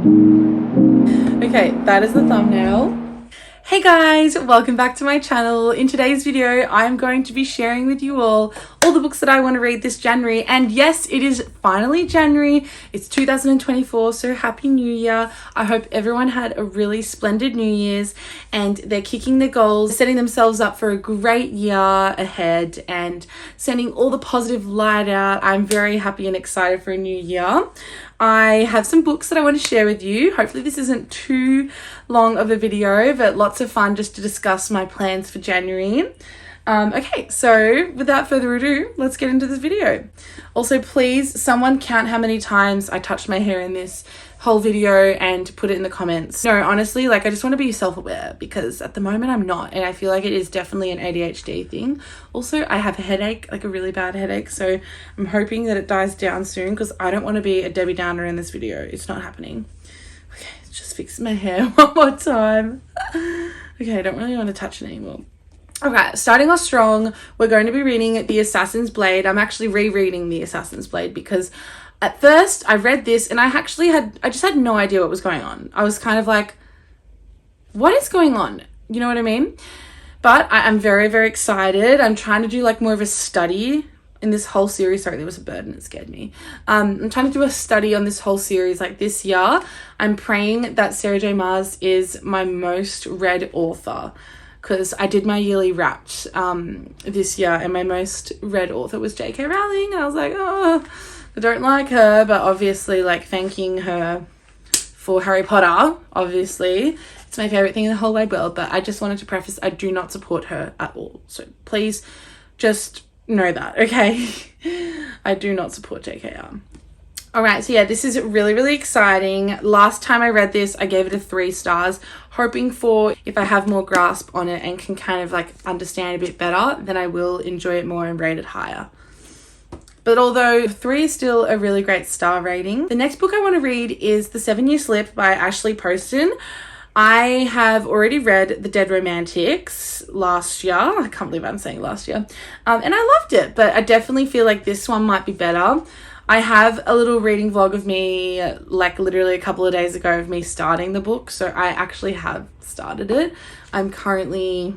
Okay, that is the thumbnail. Hey guys, welcome back to my channel. In today's video, I'm going to be sharing with you all the books that I want to read this January. And yes, it is finally January. It's 2024, so Happy New Year. I hope everyone had a really splendid New Year's and they're kicking their goals, setting themselves up for a great year ahead and sending all the positive light out. I'm very happy and excited for a new year. I have some books that I want to share with you. Hopefully this isn't too long of a video, but lots of fun just to discuss my plans for January. Okay, so without further ado, let's get into this video. Also, please, someone count how many times I touched my hair in this whole video and put it in the comments. No, honestly, like I just want to be self-aware because at the moment I'm not, and I feel like it is definitely an ADHD thing. Also, I have a headache, like a really bad headache, so I'm hoping that it dies down soon because I don't want to be a Debbie Downer in this video. It's not happening. Okay, just fix my hair one more time. Okay, I don't really want to touch it anymore. Okay, starting off strong, we're going to be reading The Assassin's Blade. I'm actually rereading The Assassin's Blade because at first I read this and I just had no idea what was going on. I was kind of like, what is going on? You know what I mean? But I'm very, very excited. I'm trying to do like more of a study in this whole series. Sorry, there was a bird and it scared me. I'm trying to do a study on this whole series like this year. I'm praying that Sarah J. Maas is my most read author, because I did my yearly Wrapped this year and my most read author was J.K. Rowling. And I was like, oh, I don't like her, but obviously like thanking her for Harry Potter, obviously. It's my favourite thing in the whole wide world, but I just wanted to preface, I do not support her at all. So please just know that, okay? I do not support JKR. All right, so yeah, this is really, really exciting. Last time I read this, I gave it a 3 stars, hoping for if I have more grasp on it and can kind of like understand a bit better, then I will enjoy it more and rate it higher. But although 3 is still a really great star rating, the next book I want to read is The 7 Year Slip by Ashley Poston. I have already read The Dead Romantics last year. I can't believe I'm saying last year. And I loved it, but I definitely feel like this one might be better. I have a little reading vlog of me, like literally a couple of days ago, of me starting the book. So I actually have started it. I'm currently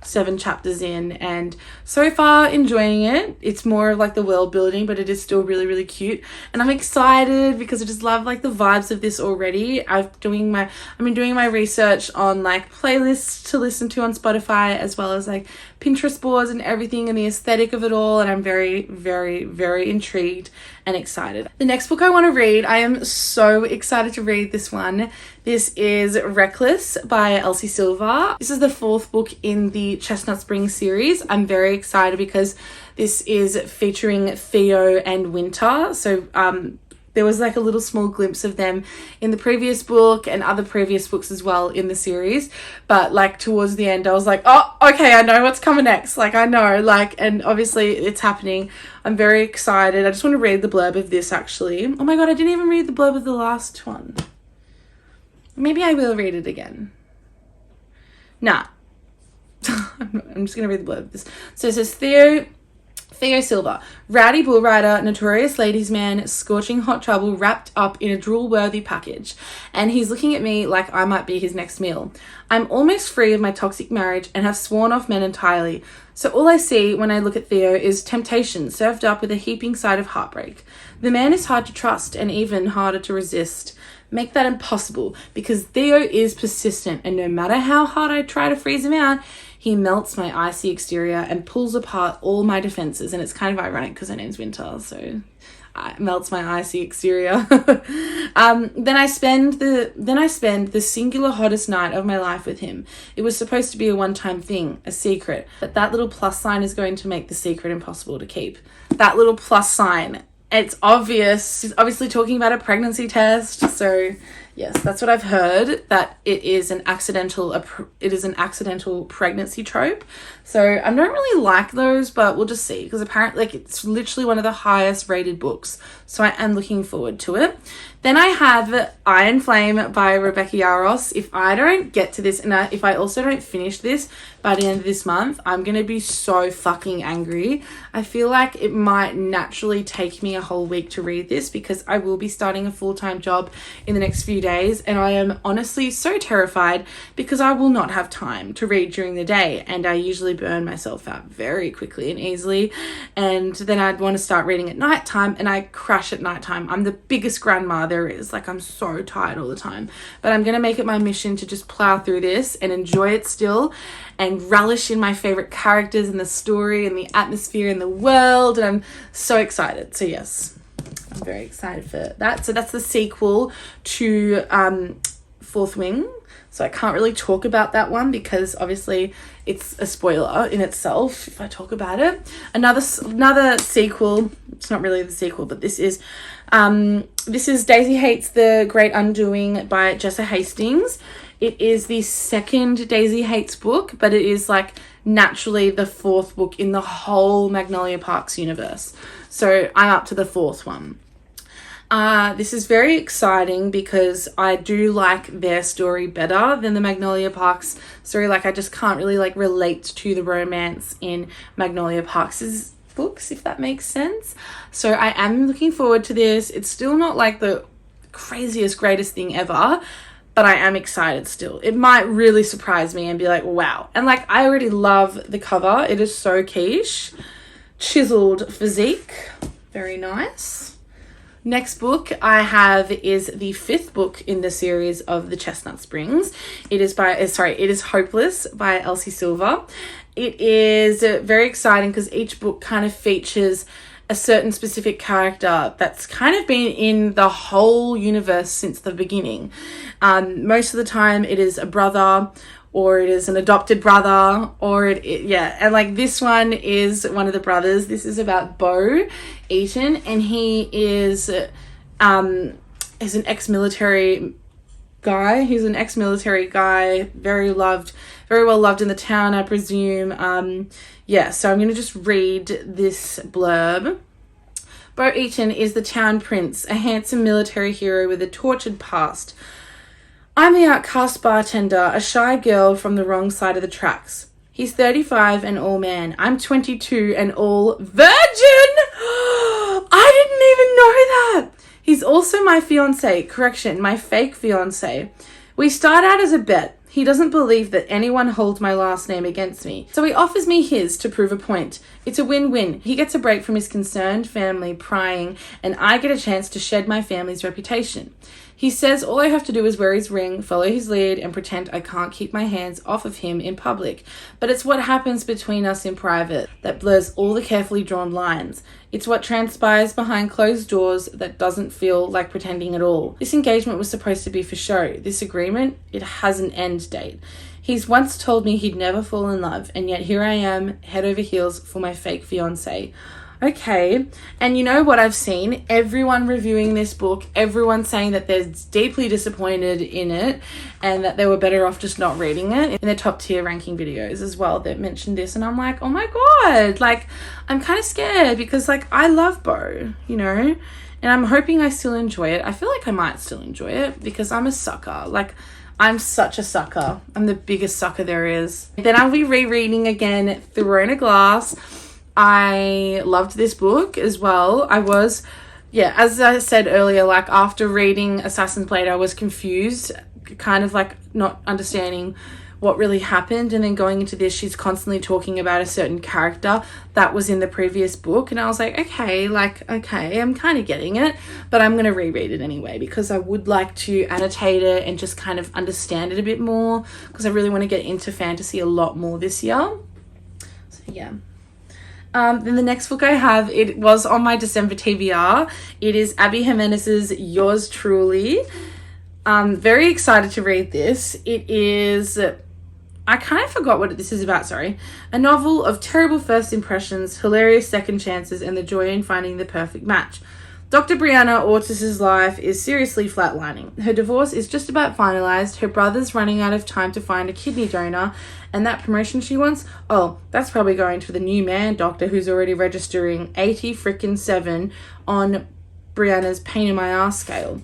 7 chapters in and so far enjoying it. It's more of like the world building, but it is still really, really cute. And I'm excited because I just love like the vibes of this already. I've been doing my research on like playlists to listen to on Spotify, as well as like Pinterest boards and everything, and the aesthetic of it all. And I'm very, very, very intrigued and excited. The next book I want to read, I am so excited to read this one. This is Reckless by Elsie Silver. This is the 4th book in the Chestnut Springs series. I'm very excited because this is featuring Theo and Winter. So there was like a little small glimpse of them in the previous book and other previous books as well in the series. But like towards the end, I was like, oh, okay, I know what's coming next. Like I know, like, and obviously it's happening. I'm very excited. I just want to read the blurb of this actually. Oh my God, I didn't even read the blurb of the last one. Maybe I will read it again. Nah. I'm just going to read the blurb of this. So it says Theo Silver, rowdy bull rider, notorious ladies man, scorching hot trouble wrapped up in a drool-worthy package. And he's looking at me like I might be his next meal. I'm almost free of my toxic marriage and have sworn off men entirely. So all I see when I look at Theo is temptation served up with a heaping side of heartbreak. The man is hard to trust and even harder to resist. Make that impossible because Theo is persistent, and no matter how hard I try to freeze him out, he melts my icy exterior and pulls apart all my defenses. And it's kind of ironic because her name's Winter, so melts my icy exterior. Then I spend the singular hottest night of my life with him. It was supposed to be a one-time thing, a secret, but that little plus sign is going to make the secret impossible to keep. That little plus sign. It's obvious. She's obviously talking about a pregnancy test. So yes, that's what I've heard, that it is an accidental pregnancy trope. So I don't really like those, but we'll just see, because apparently like it's literally one of the highest rated books. So I am looking forward to it. Then I have Iron Flame by Rebecca Yarros. If I don't get to this, and if I also don't finish this by the end of this month, I'm going to be so fucking angry. I feel like it might naturally take me a whole week to read this because I will be starting a full-time job in the next few days, and I am honestly so terrified because I will not have time to read during the day, and I usually burn myself out very quickly and easily, and then I'd want to start reading at nighttime, and I crash at nighttime. I'm the biggest grandma there is. Like, I'm so tired all the time, but I'm going to make it my mission to just plow through this and enjoy it still and relish in my favorite characters and the story and the atmosphere and the world, and I'm so excited. So yes, I'm very excited for that. So that's the sequel to Fourth Wing. So I can't really talk about that one because obviously it's a spoiler in itself if I talk about it. Another sequel, it's not really the sequel, but this is Daisy Hates the Great Undoing by Jessa Hastings. It is the second Daisy Hates book, but it is like naturally the fourth book in the whole Magnolia Parks universe. So I'm up to the fourth one. This is very exciting because I do like their story better than the Magnolia Parks story. Like, I just can't really like relate to the romance in Magnolia Parks' books, if that makes sense. So I am looking forward to this. It's still not like the craziest, greatest thing ever, but I am excited still. It might really surprise me and be like, wow. And like, I already love the cover. It is so quiche. Chiseled physique. Very nice. Next book I have is the fifth book in the series of the Chestnut Springs. It is Hopeless by Elsie Silver. It is very exciting because each book kind of features a certain specific character that's kind of been in the whole universe since the beginning. Most of the time it is a brother, or it is an adopted brother, or and like this one is one of the brothers. This is about Bo Eaton, and he is an ex-military guy. He's an ex-military guy, very well loved in the town, I presume. So I'm going to just read this blurb. Bo Eaton is the town prince, a handsome military hero with a tortured past. I'm the outcast bartender, a shy girl from the wrong side of the tracks. He's 35 and all man. I'm 22 and all virgin! I didn't even know that! He's also my fiancé. My fake fiancé. We start out as a bet. He doesn't believe that anyone holds my last name against me, so he offers me his to prove a point. It's a win-win. He gets a break from his concerned family prying, and I get a chance to shed my family's reputation. He says all I have to do is wear his ring, follow his lead, and pretend I can't keep my hands off of him in public. But it's what happens between us in private that blurs all the carefully drawn lines. It's what transpires behind closed doors that doesn't feel like pretending at all. This engagement was supposed to be for show. This agreement, it has an end date. He's once told me he'd never fall in love, and yet here I am, head over heels for my fake fiancé. Okay, and you know what I've seen? Everyone reviewing this book, everyone saying that they're deeply disappointed in it and that they were better off just not reading it. In their top tier ranking videos as well, that mentioned this, and I'm like, oh my god, like, I'm kind of scared because like I love Bo, you know, and I'm hoping I still enjoy it. I feel like I might still enjoy it because I'm a sucker. Like, I'm such a sucker. I'm the biggest sucker there is. Then I'll be rereading again Throne of Glass. I loved this book as well. I was, as I said earlier, like after reading Assassin's Blade, I was confused, kind of like not understanding what really happened. And then going into this, she's constantly talking about a certain character that was in the previous book. And I was like, okay, I'm kind of getting it, but I'm going to reread it anyway because I would like to annotate it and just kind of understand it a bit more because I really want to get into fantasy a lot more this year. So yeah. Then the next book I have, it was on my December TBR. It is Abby Jimenez's Yours Truly. Very excited to read this. It is, I kind of forgot what this is about, sorry. A novel of terrible first impressions, hilarious second chances, and the joy in finding the perfect match. Dr. Brianna Ortis's life is seriously flatlining. Her divorce is just about finalized, her brother's running out of time to find a kidney donor, and that promotion she wants, that's probably going to the new man doctor who's already registering 87 on Brianna's pain in my ass scale.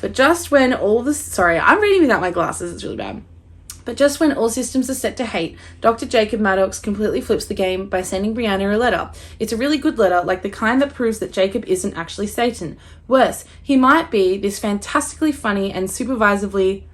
But just when I'm reading without my glasses, it's really bad. But just when all systems are set to hate, Dr. Jacob Maddox completely flips the game by sending Brianna a letter. It's a really good letter, like the kind that proves that Jacob isn't actually Satan. Worse, he might be this fantastically funny and supervisively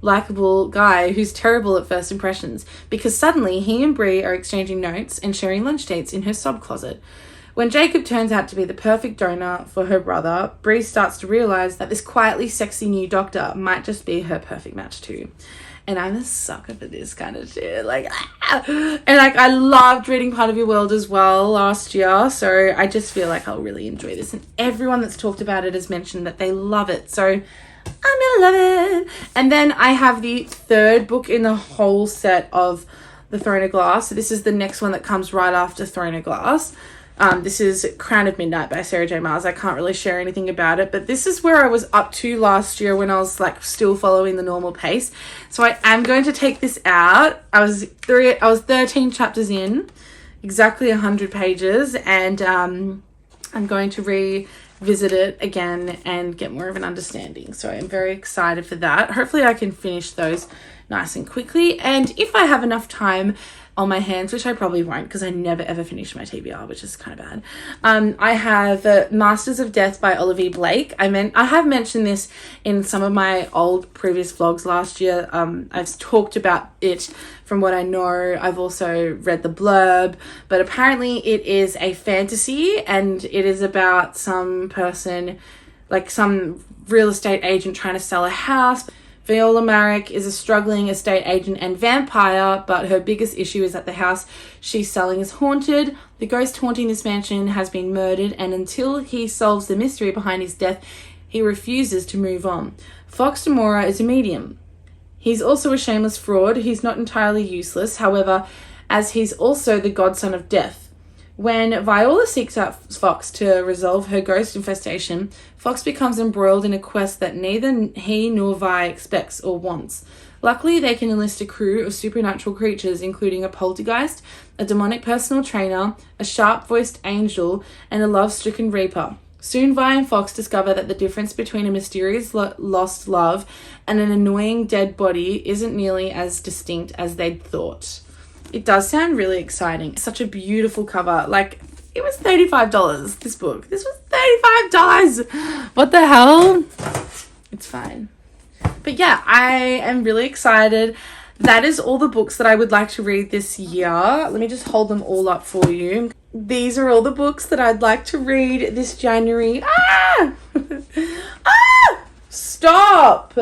likable guy who's terrible at first impressions, because suddenly he and Bri are exchanging notes and sharing lunch dates in her sob closet. When Jacob turns out to be the perfect donor for her brother, Bri starts to realise that this quietly sexy new doctor might just be her perfect match too. And I'm a sucker for this kind of shit. I loved reading Part of Your World as well last year, so I just feel like I'll really enjoy this. And everyone that's talked about it has mentioned that they love it, so I'm gonna love it. And then I have the third book in the whole set of The Throne of Glass. So this is the next one that comes right after Throne of Glass. This is Crown of Midnight by Sarah J. Maas. I can't really share anything about it, but this is where I was up to last year when I was still following the normal pace. So I am going to take this out. I was 13 chapters in, exactly 100 pages, and I'm going to revisit it again and get more of an understanding. So I'm very excited for that. Hopefully I can finish those nice and quickly, and if I have enough time on my hands, which I probably won't because I never ever finish my TBR, which is kind of bad. I have Masters of Death by Olivia Blake. I have mentioned this in some of my old previous vlogs last year. I've talked about it from what I know. I've also read the blurb, but apparently it is a fantasy, and it is about some person, some real estate agent trying to sell a house. Viola Marek is a struggling estate agent and vampire, but her biggest issue is that the house she's selling is haunted. The ghost haunting this mansion has been murdered, and until he solves the mystery behind his death, he refuses to move on. Fox Demora is a medium. He's also a shameless fraud. He's not entirely useless, however, as he's also the godson of death. When Viola seeks out Fox to resolve her ghost infestation, Fox becomes embroiled in a quest that neither he nor Vi expects or wants. Luckily, they can enlist a crew of supernatural creatures, including a poltergeist, a demonic personal trainer, a sharp-voiced angel, and a love-stricken reaper. Soon, Vi and Fox discover that the difference between a mysterious lost love and an annoying dead body isn't nearly as distinct as they'd thought. It does sound really exciting. Such a beautiful cover. It was $35, this book. This was $35. What the hell? It's fine. But yeah, I am really excited. That is all the books that I would like to read this year. Let me just hold them all up for you. These are all the books that I'd like to read this January. Ah! Ah! Stop!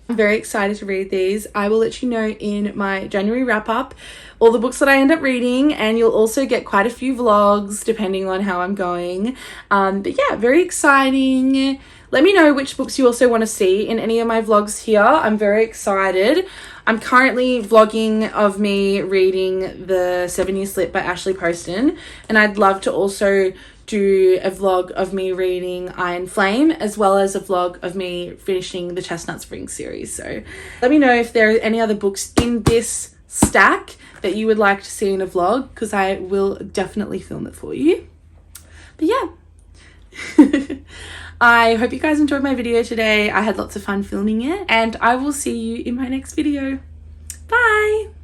I'm very excited to read these. I will let you know in my January wrap up all the books that I end up reading, and you'll also get quite a few vlogs depending on how I'm going. But yeah, very exciting. Let me know which books you also want to see in any of my vlogs here. I'm very excited. I'm currently vlogging of me reading The 7 Year Slip by Ashley Poston, and I'd love to also do a vlog of me reading Iron Flame, as well as a vlog of me finishing the Chestnut Spring series. So let me know if there are any other books in this stack that you would like to see in a vlog, because I will definitely film it for you. But yeah. I hope you guys enjoyed my video today. I had lots of fun filming it, and I will see you in my next video. Bye!